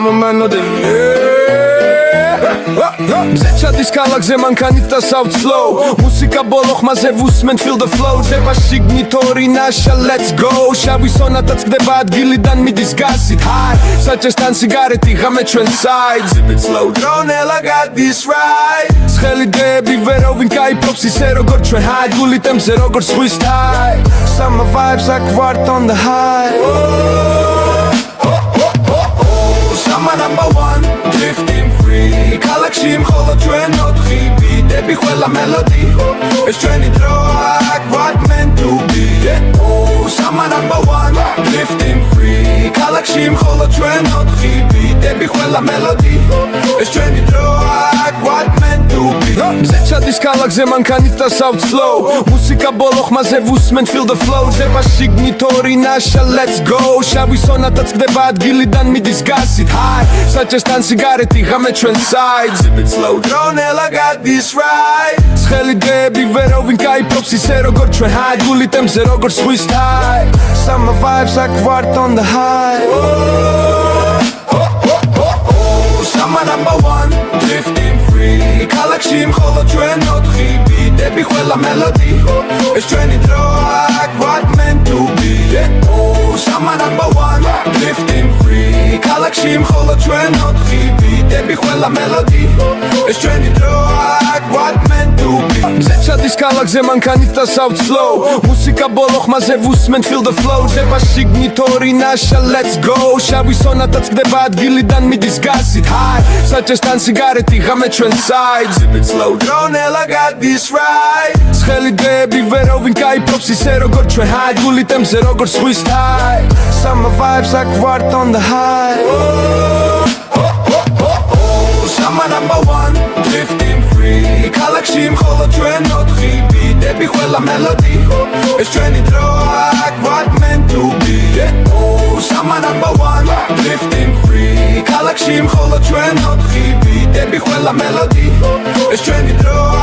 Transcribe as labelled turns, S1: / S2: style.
S1: my man no მზეჩადის ქალაქზე მანქანით და South Flow მუსიკა ბოლო ხმაზე ვუსმენ feel the flow ძება შიგნიტორი ნაშა let's go შავი სონატა წდება ადგილიდან მიდის გასით high საჭესთან სიგარეტი ღამე ჩვენ side zip it slow drone I got this right ცხელი დები ვერავინ კაიფობს ისე როგორ ჩვენ high გული ტემზე როგორ ზღვის high summer vibes აქ ვართ on the high summer number one drifting free ქალაქში მხოლოდ ჩვენ ოთხი ბიტები ყველა მელოდი ეს ჩვენი დრო აქ what meant to be summer number one drifting free ქალაქში მხოლოდ ჩვენ ოთხი ბიტები ყველა მელოდი ეს ჩვენი დრო აქ what meant to be მზეჩადის ქალაქზე მანქანით და South Flow მუსიკა ბოლო ხმაზე ვუსმენ feel the flow ძება შიგნიტორი ნაშა let's go შავი სონატა წდება ადგილიდან მიდის გასით high საჭესთან სიგარეტი ღამე ჩვენ side zip it slow drone I got this right ცხელი დები ვერავინ კაიფობს ისე როგორ ჩვენ high გული ტემზე როგორ ზღვის high summer vibes აქ ვართ on the high summer number one drifting free ქალაქში მხოლოდ ჩვენ ოთხი ბიტები ყველა მელოდი ეს ჩვენი დრო აქ what meant to be summer number one drifting free ქალაქში მხოლოდ ჩვენ ოთხი ბიტები ყველა მელოდი ეს ჩვენი დრო აქ what meant to be მზეჩადის ქალაქზე მანქანით და South Flow მუსიკა ბოლო ხმაზე ვუსმენ feel the flow ძება შიგნიტორი ნაშა let's go შავი სონატა წდება ადგილიდან მიდის გასით high საჭესთან სიგარეტი ღამე ჩვენ side zip it slow drone I got this right ცხელი დები ვერავინ კაიფობს ისე როგორ ჩვენ high გული ტემზე როგორ ზღვის high summer vibes აქ ვართ on the high summer number one drifting free ქალაქში მხოლოდ ჩვენ ოთხი ბიტები ყველა მელოდი ეს ჩვენი დრო აქ what meant to be summer number one drifting free ქალაქში მხოლოდ ჩვენ ოთხი ბიტები ყველა მელოდი ეს ჩვენი დრო